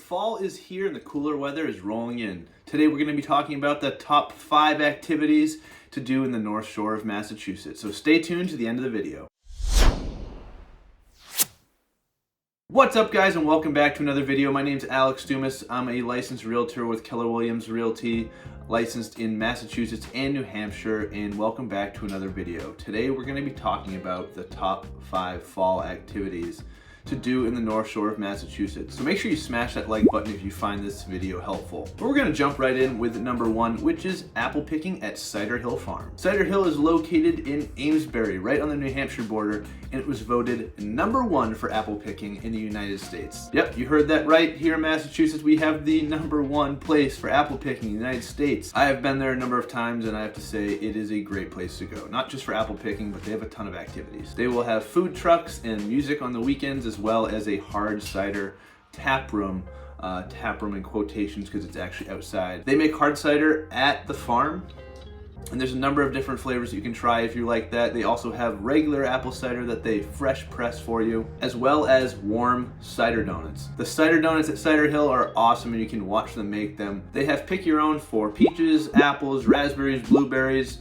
Fall is here and the cooler weather is rolling in. Today we're going to be talking about the top 5 activities to do in the North Shore of Massachusetts. So stay tuned to the end of the video. What's up guys, and welcome back to another video. My name's Alex Dumas. I'm a licensed realtor with Keller Williams Realty, licensed in Massachusetts and New Hampshire, and welcome back to another video. Today we're going to be talking about the top 5 fall activities to do in the North Shore of Massachusetts. So make sure you smash that like button if you find this video helpful. But we're gonna jump right in with number 1, which is apple picking at Cider Hill Farm. Cider Hill is located in Amesbury, right on the New Hampshire border, and it was voted number 1 for apple picking in the United States. Yep, you heard that right. Here in Massachusetts, we have the number 1 place for apple picking in the United States. I have been there a number of times, and I have to say it is a great place to go. Not just for apple picking, but they have a ton of activities. They will have food trucks and music on the weekends, as well as a hard cider tap room in quotations because it's actually outside. They make hard cider at the farm, and there's a number of different flavors that you can try if you like that. They also have regular apple cider that they fresh press for you, as well as warm cider donuts. The cider donuts at Cider Hill are awesome, and you can watch them make them. They have pick your own for peaches, apples, raspberries, blueberries,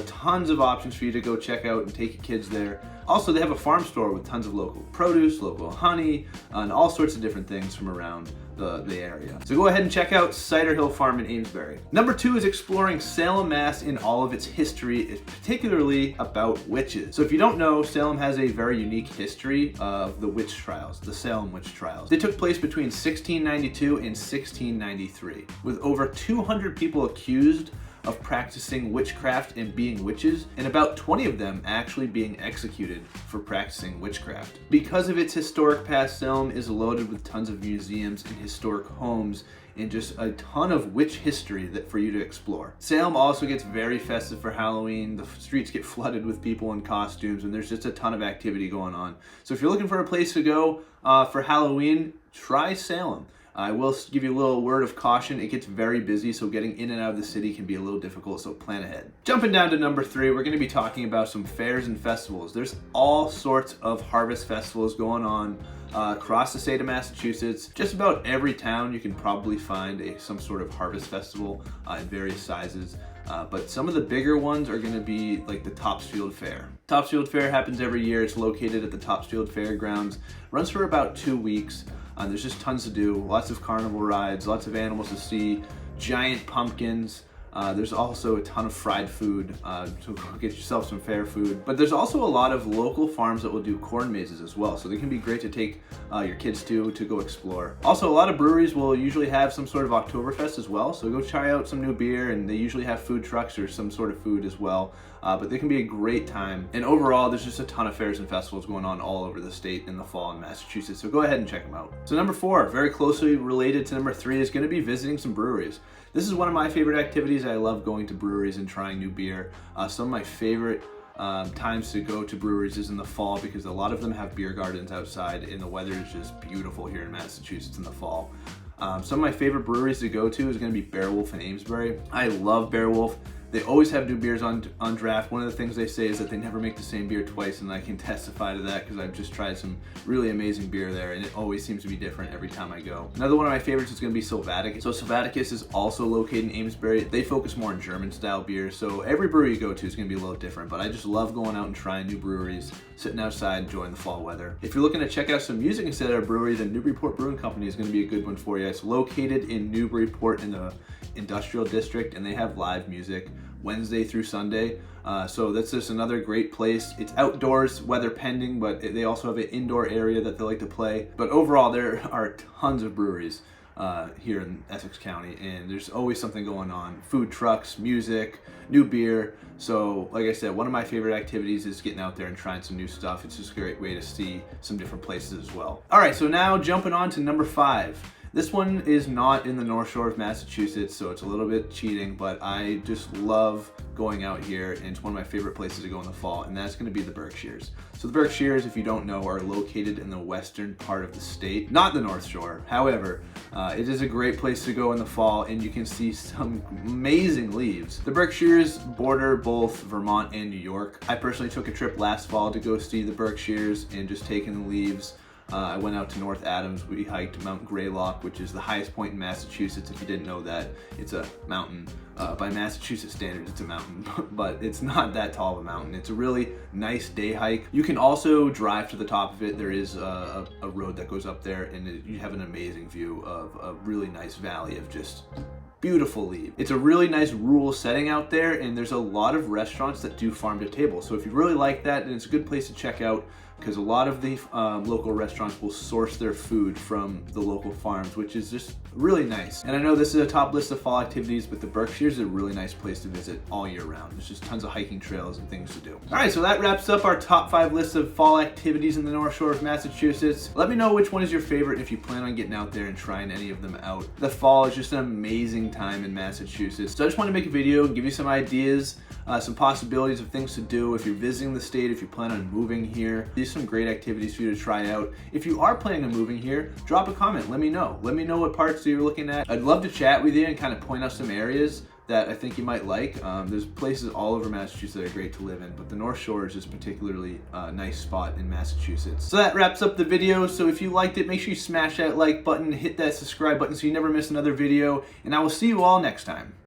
tons of options for you to go check out and take your kids there. Also, they have a farm store with tons of local produce, local honey, and all sorts of different things from around the area. So go ahead and check out Cider Hill Farm in Amesbury. Number 2 is exploring Salem, Mass in all of its history, particularly about witches. So if you don't know, Salem has a very unique history of the witch trials, the Salem witch trials. They took place between 1692 and 1693, with over 200 people accused of practicing witchcraft and being witches, and about 20 of them actually being executed for practicing witchcraft. Because of its historic past, Salem is loaded with tons of museums and historic homes and just a ton of witch history that for you to explore. Salem also gets very festive for Halloween. The streets get flooded with people in costumes, and there's just a ton of activity going on. So if you're looking for a place to go for Halloween, try Salem. I will give you a little word of caution. It gets very busy, so getting in and out of the city can be a little difficult, so plan ahead. Jumping down to number 3, we're going to be talking about some fairs and festivals. There's all sorts of harvest festivals going on across the state of Massachusetts. Just about every town you can probably find some sort of harvest festival in various sizes. But some of the bigger ones are going to be like the Topsfield Fair. Topsfield Fair happens every year. It's located at the Topsfield Fairgrounds. Runs for about 2 weeks. There's just tons to do, lots of carnival rides, lots of animals to see, giant pumpkins. There's also a ton of fried food, so get yourself some fair food. But there's also a lot of local farms that will do corn mazes as well, so they can be great to take your kids to go explore. Also, a lot of breweries will usually have some sort of Oktoberfest as well, so go try out some new beer, and they usually have food trucks or some sort of food as well. But they can be a great time. And overall, there's just a ton of fairs and festivals going on all over the state in the fall in Massachusetts, so go ahead and check them out. So number 4, very closely related to number 3, is going to be visiting some breweries. This is one of my favorite activities. I love going to breweries and trying new beer. Some of my favorite times to go to breweries is in the fall, because a lot of them have beer gardens outside, and the weather is just beautiful here in Massachusetts in the fall. Some of my favorite breweries to go to is going to be Beowulf in Amesbury. I love Beowulf. They always have new beers on draft. One of the things they say is that they never make the same beer twice, and I can testify to that because I've just tried some really amazing beer there, and it always seems to be different every time I go. Another one of my favorites is going to be Sylvaticus. So Sylvaticus is also located in Amesbury. They focus more on German-style beer, so every brewery you go to is going to be a little different, but I just love going out and trying new breweries, sitting outside, enjoying the fall weather. If you're looking to check out some music instead of a brewery, then Newburyport Brewing Company is going to be a good one for you. It's located in Newburyport in the industrial district, and they have live music Wednesday through Sunday. So that's just another great place. It's outdoors, weather pending, but they also have an indoor area that they like to play. But overall, there are tons of breweries here in Essex County, and there's always something going on. Food trucks, music, new beer. So like I said, one of my favorite activities is getting out there and trying some new stuff. It's just a great way to see some different places as well. All right, so now jumping on to number 5. This one is not in the North Shore of Massachusetts, so it's a little bit cheating, but I just love going out here, and it's one of my favorite places to go in the fall, and that's going to be the Berkshires. So the Berkshires, if you don't know, are located in the western part of the state, not the North Shore. However, it is a great place to go in the fall, and you can see some amazing leaves. The Berkshires border both Vermont and New York. I personally took a trip last fall to go see the Berkshires and just taking the leaves I went out to North Adams. We hiked Mount Greylock, which is the highest point in Massachusetts. If you didn't know that, it's a mountain. By Massachusetts standards, it's a mountain, but it's not that tall of a mountain. It's a really nice day hike. You can also drive to the top of it. There is a road that goes up there, and you have an amazing view of a really nice valley of just beautiful leaves. It's a really nice rural setting out there, and there's a lot of restaurants that do farm to table. So if you really like that, then it's a good place to check out, because a lot of the local restaurants will source their food from the local farms, which is just really nice. And I know this is a top list of fall activities, but the Berkshires is a really nice place to visit all year round. There's just tons of hiking trails and things to do. All right, so that wraps up our top 5 list of fall activities in the North Shore of Massachusetts. Let me know which one is your favorite if you plan on getting out there and trying any of them out. The fall is just an amazing time in Massachusetts. So I just want to make a video and give you some ideas, some possibilities of things to do if you're visiting the state, if you plan on moving here. These are some great activities for you to try out. If you are planning on moving here, drop a comment. Let me know. Let me know what parts you're looking at. I'd love to chat with you and kind of point out some areas that I think you might like. There's places all over Massachusetts that are great to live in, but the North Shore is just particularly a nice spot in Massachusetts. So that wraps up the video. So if you liked it, make sure you smash that like button, hit that subscribe button so you never miss another video, and I will see you all next time.